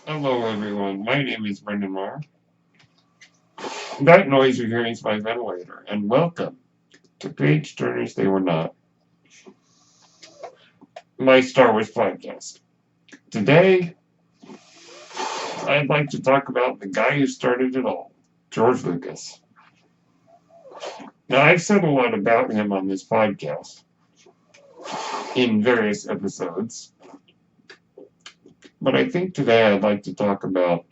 Hello, everyone. My name is Brendan Marr. That noise you're hearing is my ventilator, and welcome to Page Turners They Were Not, my Star Wars podcast. Today, I'd like to talk about the guy who started it all, George Lucas. Now, I've said a lot about him on this podcast in various episodes, but I think today I'd like to talk about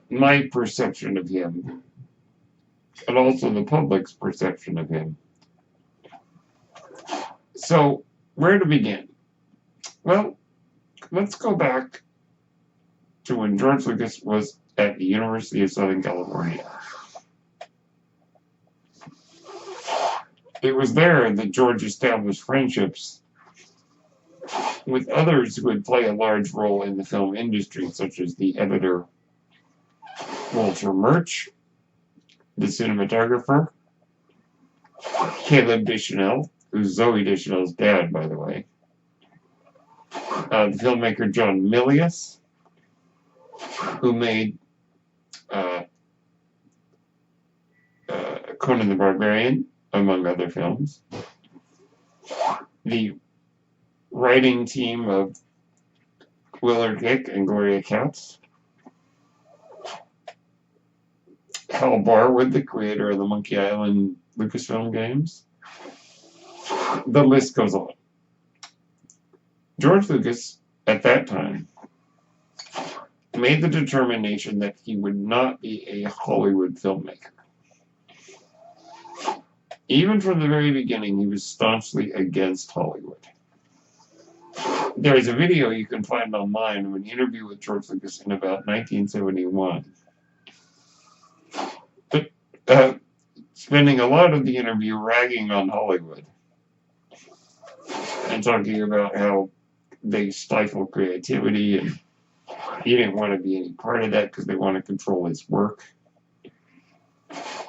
my perception of him and also the public's perception of him. So, where to begin? Well, let's go back to when George Lucas was at the University of Southern California. It was there that George established friendships with others who would play a large role in the film industry, such as the editor Walter Murch, the cinematographer Caleb Deschanel, who's Zoe Deschanel's dad, by the way, the filmmaker John Milius, who made Conan the Barbarian, among other films, the writing team of Willard Hick and Gloria Katz, Hal Barwood, the creator of the Monkey Island Lucasfilm games. The list goes on. George Lucas, at that time, made the determination that he would not be a Hollywood filmmaker. Even from the very beginning, he was staunchly against Hollywood. There is a video you can find online of an interview with George Lucas in about 1971. But spending a lot of the interview ragging on Hollywood and talking about how they stifle creativity and he didn't want to be any part of that because they want to control his work.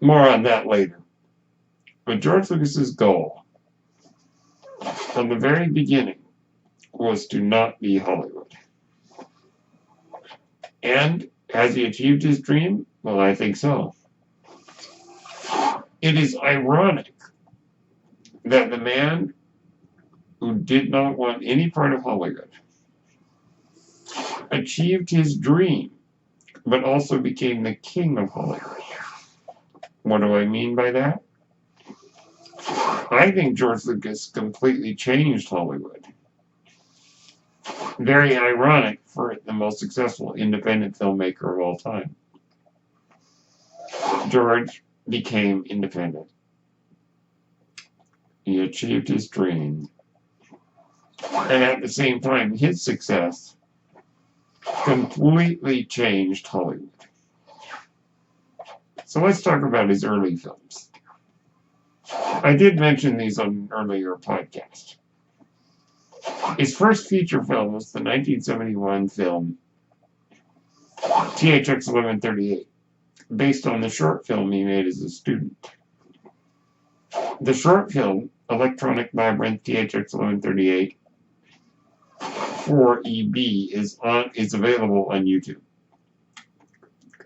More on that later. But George Lucas's goal from the very beginning was to not be Hollywood. And has he achieved his dream? Well, I think so. It is ironic that the man who did not want any part of Hollywood achieved his dream, but also became the king of Hollywood. What do I mean by that? I think George Lucas completely changed Hollywood. Very ironic for the most successful independent filmmaker of all time. George became independent. He achieved his dream. And at the same time, his success completely changed Hollywood. So let's talk about his early films. I did mention these on an earlier podcast. His first feature film was the 1971 film THX 1138, based on the short film he made as a student. The short film, Electronic Labyrinth THX 1138 4EB, is available on YouTube.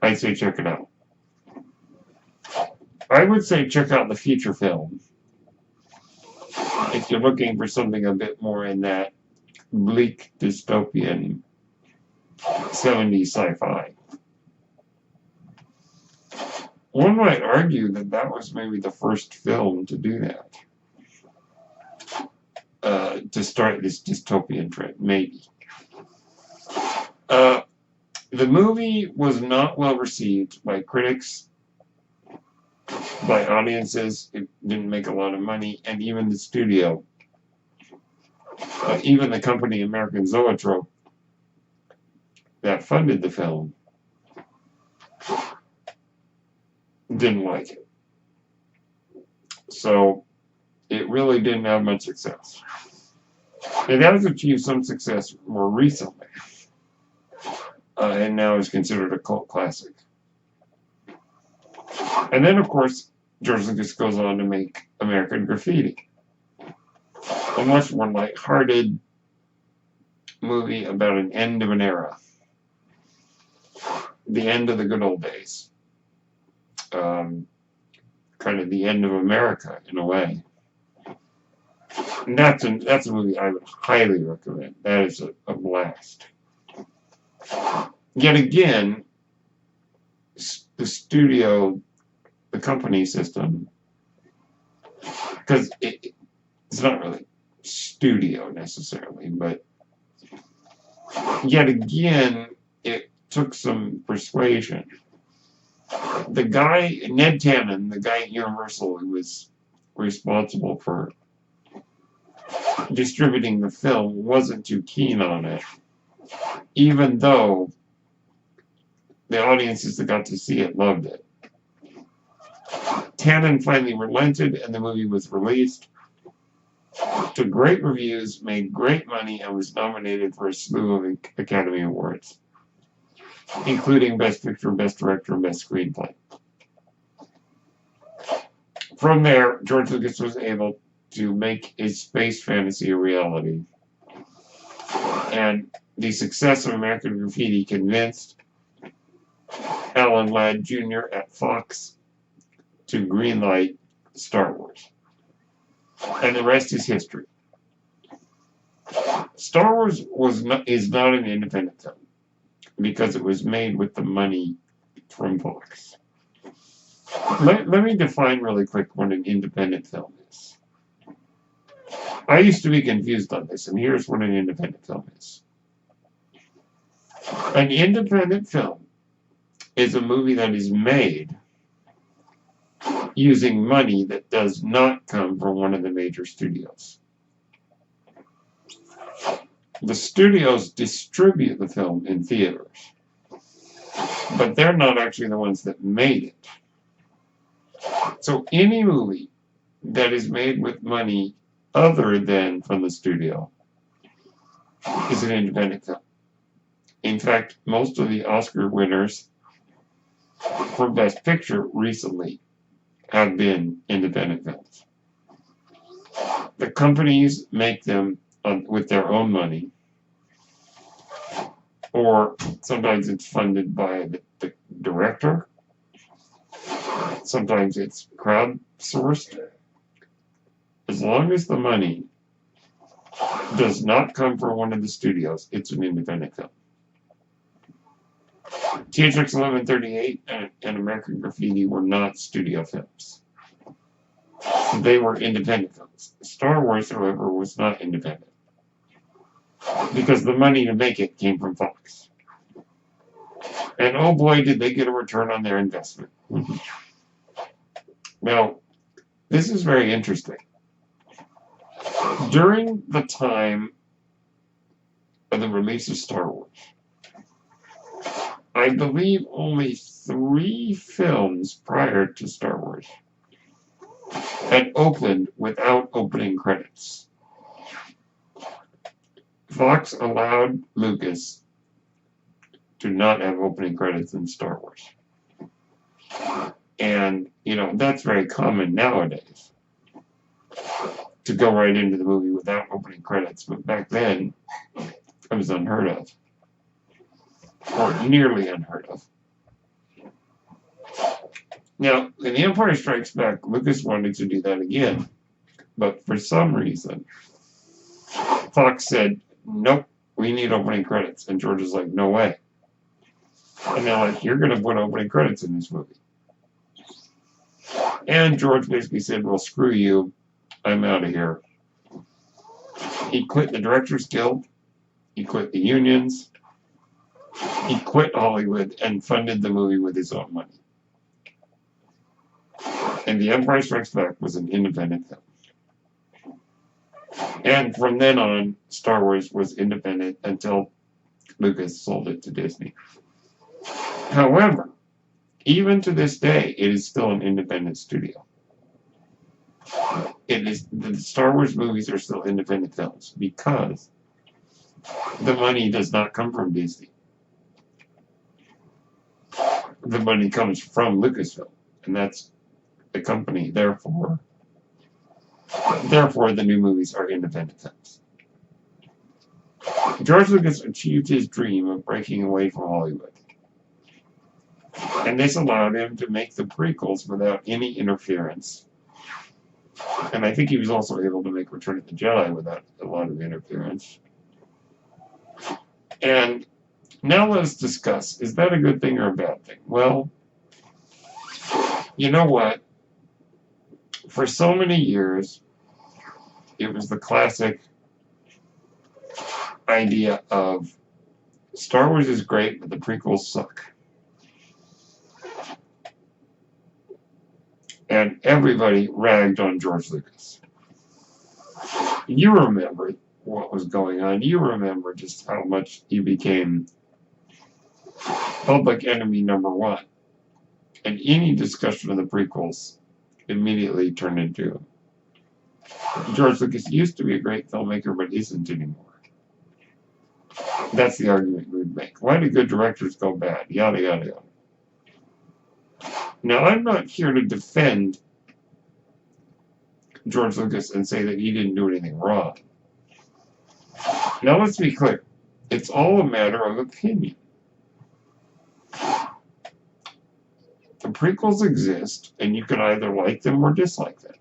I say check it out. I would say check out the feature film if you're looking for something a bit more in that bleak dystopian 70s sci-fi. One might argue that that was maybe the first film to do that, to start this dystopian trend, maybe. The movie was not well received by critics, by audiences. It didn't make a lot of money, and even the studio, even the company American Zoetrope that funded the film, didn't like it. So it really didn't have much success. It has achieved some success more recently, and now is considered a cult classic. And then, of course, George Lucas goes on to make American Graffiti, a much more lighthearted, movie about an end of an era, the end of the good old days, kind of the end of America in a way. And that's a movie I would highly recommend. That is a blast. Yet again, the company system, because it's not really studio necessarily, but yet again, it took some persuasion. The guy, Ned Tannen, the guy at Universal who was responsible for distributing the film, wasn't too keen on it, even though the audiences that got to see it loved it. Tannen finally relented, and the movie was released to great reviews, made great money, and was nominated for a slew of Academy Awards, including Best Picture, Best Director, and Best Screenplay. From there, George Lucas was able to make his space fantasy a reality. And the success of American Graffiti convinced Alan Ladd Jr. at Fox to greenlight Star Wars. And the rest is history. Star Wars is not an independent film because it was made with the money from Fox. Let me define really quick what an independent film is. I used to be confused on this, and here's what an independent film is. An independent film is a movie that is made using money that does not come from one of the major studios. The studios distribute the film in theaters, but they're not actually the ones that made it. So any movie that is made with money other than from the studio is an independent film. In fact, most of the Oscar winners for Best Picture recently have been independent films. The companies make them with their own money, or sometimes it's funded by the director, sometimes it's crowdsourced. As long as the money does not come from one of the studios, it's an independent film. THX 1138 and American Graffiti were not studio films. They were independent films. Star Wars, however, was not independent, because the money to make it came from Fox. And oh boy, did they get a return on their investment. Now, this is very interesting. During the time of the release of Star Wars, I believe only 3 films prior to Star Wars had opened without opening credits. Fox allowed Lucas to not have opening credits in Star Wars. And, that's very common nowadays, to go right into the movie without opening credits. But back then, it was unheard of. Or nearly unheard of. Now, in The Empire Strikes Back, Lucas wanted to do that again. But for some reason, Fox said, nope, we need opening credits. And George was like, no way. And they're like, you're going to put opening credits in this movie. And George basically said, well, screw you. I'm out of here. He quit the Directors Guild. He quit the unions. He quit Hollywood and funded the movie with his own money. And The Empire Strikes Back was an independent film. And from then on, Star Wars was independent until Lucas sold it to Disney. However, even to this day, it is still an independent studio. The Star Wars movies are still independent films because the money does not come from Disney. The money comes from Lucasfilm, and that's the company. Therefore, the new movies are independent films. George Lucas achieved his dream of breaking away from Hollywood. And this allowed him to make the prequels without any interference. And I think he was also able to make Return of the Jedi without a lot of interference. And now let's discuss, is that a good thing or a bad thing? Well, you know what? For so many years, it was the classic idea of Star Wars is great, but the prequels suck. And everybody ragged on George Lucas. You remember what was going on. You remember just how much he became public enemy number one. And any discussion of the prequels immediately turned into George Lucas used to be a great filmmaker, but isn't anymore. That's the argument we would make. Why do good directors go bad? Yada, yada, yada. Now, I'm not here to defend George Lucas and say that he didn't do anything wrong. Now, let's be clear. It's all a matter of opinion. The prequels exist, and you can either like them or dislike them.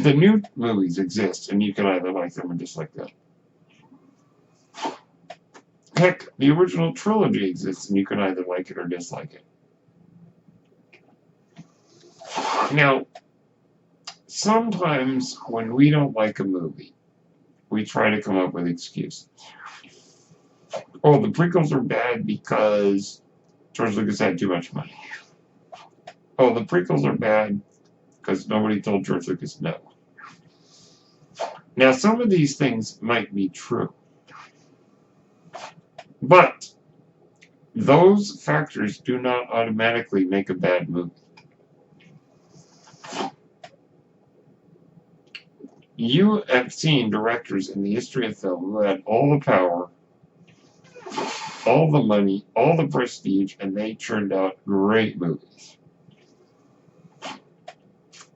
The new movies exist, and you can either like them or dislike them. Heck, the original trilogy exists, and you can either like it or dislike it. Now, sometimes when we don't like a movie, we try to come up with excuses. Oh, the prequels are bad because George Lucas had too much money. Oh, the prequels are bad because nobody told George Lucas no. Now, some of these things might be true. But those factors do not automatically make a bad movie. You have seen directors in the history of film who had all the power, all the money, all the prestige, and they churned out great movies.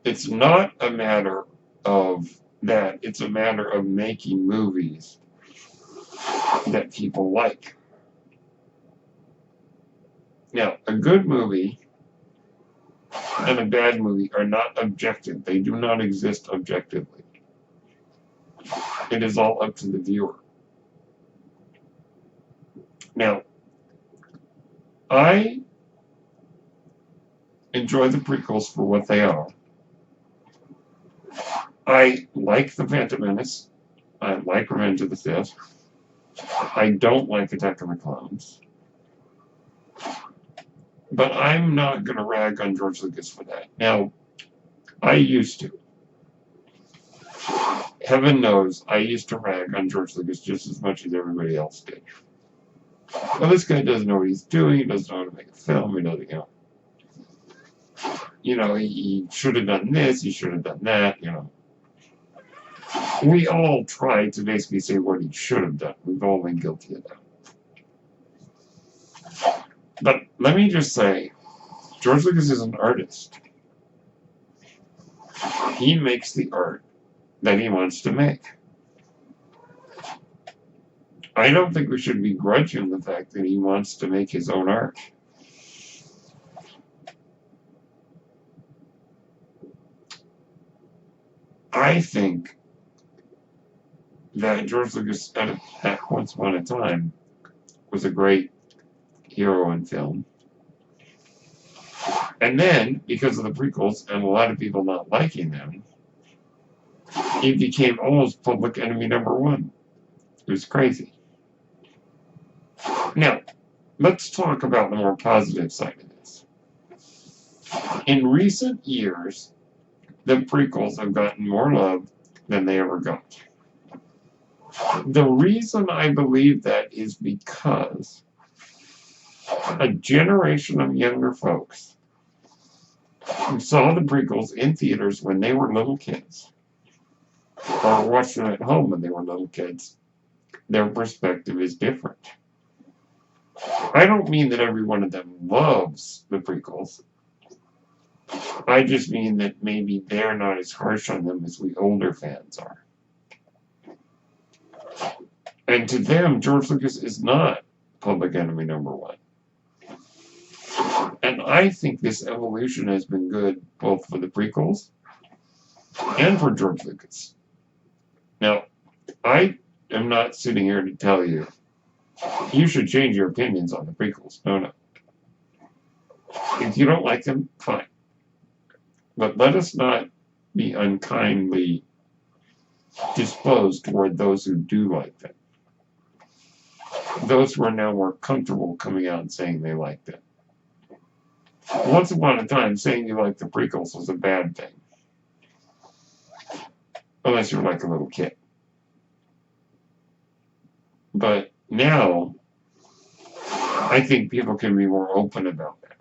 It's not a matter of that. It's a matter of making movies that people like. Now, a good movie and a bad movie are not objective. They do not exist objectively. It is all up to the viewer. Now, I enjoy the prequels for what they are. I like The Phantom Menace. I like Revenge of the Sith. I don't like Attack of the Clones. But I'm not going to rag on George Lucas for that. Now, I used to. Heaven knows I used to rag on George Lucas just as much as everybody else did. Well, this guy doesn't know what he's doing. He doesn't know how to make a film. He doesn't, he should have done this. He should have done that, We all try to basically say what he should have done. We've all been guilty of that. But let me just say, George Lucas is an artist. He makes the art that he wants to make. I don't think we should begrudge him the fact that he wants to make his own art. I think that George Lucas, at once upon a time, was a great hero in film. And then, because of the prequels and a lot of people not liking them, he became almost public enemy number one. It was crazy. Now, let's talk about the more positive side of this. In recent years, the prequels have gotten more love than they ever got. The reason I believe that is because a generation of younger folks who saw the prequels in theaters when they were little kids, or watched them at home when they were little kids, their perspective is different. I don't mean that every one of them loves the prequels. I just mean that maybe they're not as harsh on them as we older fans are. And to them, George Lucas is not public enemy number one. And I think this evolution has been good both for the prequels and for George Lucas. Now, I am not sitting here to tell you you should change your opinions on the prequels. No. If you don't like them, fine. But let us not be unkindly disposed toward those who do like them. Those who are now more comfortable coming out and saying they like them. Once upon a time, saying you like the prequels was a bad thing. Unless you're like a little kid. But now, I think people can be more open about that.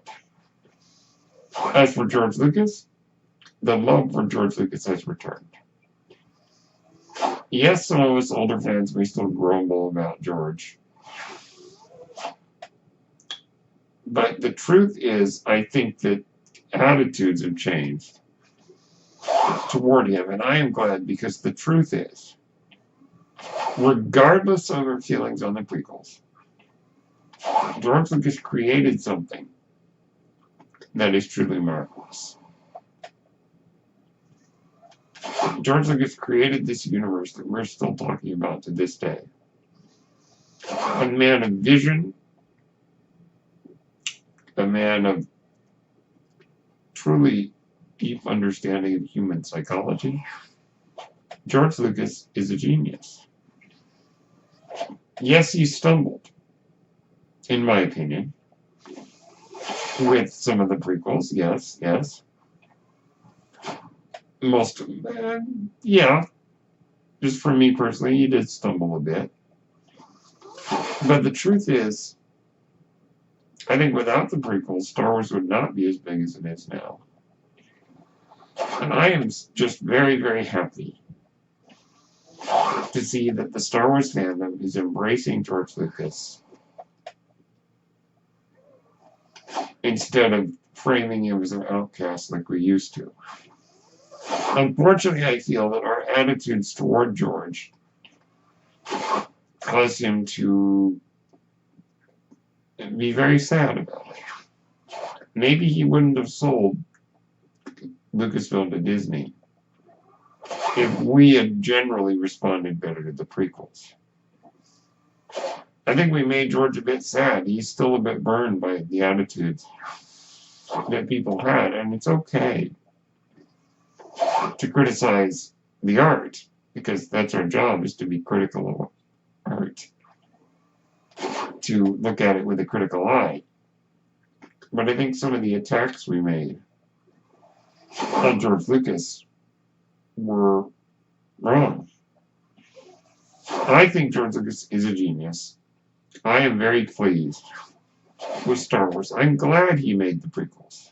As for George Lucas, the love for George Lucas has returned. Yes, some of us older fans may still grumble about George. But the truth is, I think that attitudes have changed toward him. And I am glad, because the truth is, regardless of our feelings on the prequels, George Lucas created something that is truly marvelous. George Lucas created this universe that we're still talking about to this day. A man of vision, a man of truly deep understanding of human psychology. George Lucas is a genius. Yes, he stumbled, in my opinion, with some of the prequels. Yes. Most of them, yeah. Just for me personally, he did stumble a bit. But the truth is, I think without the prequels, Star Wars would not be as big as it is now. And I am just very, very happy to see that the Star Wars fandom is embracing George Lucas instead of framing him as an outcast like we used to. Unfortunately, I feel that our attitudes toward George cause him to be very sad about it. Maybe he wouldn't have sold Lucasfilm to Disney if we had generally responded better to the prequels. I think we made George a bit sad. He's still a bit burned by the attitudes that people had, and it's okay to criticize the art, because that's our job, is to be critical of art, to look at it with a critical eye. But I think some of the attacks we made on George Lucas were wrong. I think George Lucas is a genius. I am very pleased with Star Wars. I'm glad he made the prequels.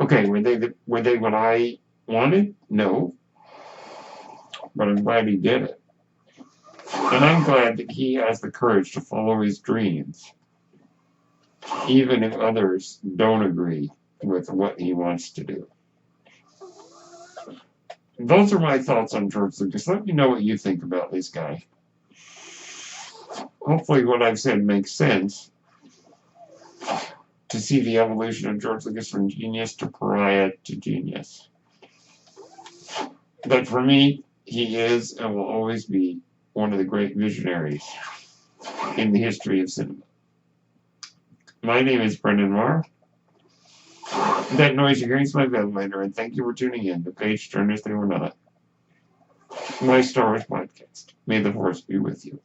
Okay, were they what I wanted? No. But I'm glad he did it. And I'm glad that he has the courage to follow his dreams, even if others don't agree with what he wants to do. Those are my thoughts on George Lucas. Let me know what you think about this guy. Hopefully what I've said makes sense, to see the evolution of George Lucas from genius to pariah to genius. But for me, he is and will always be one of the great visionaries in the history of cinema. My name is Brendan Marr. That noise you're hearing is my ventilator, and thank you for tuning in to Page Turners They Were Not, my Star Wars podcast. May the Force be with you.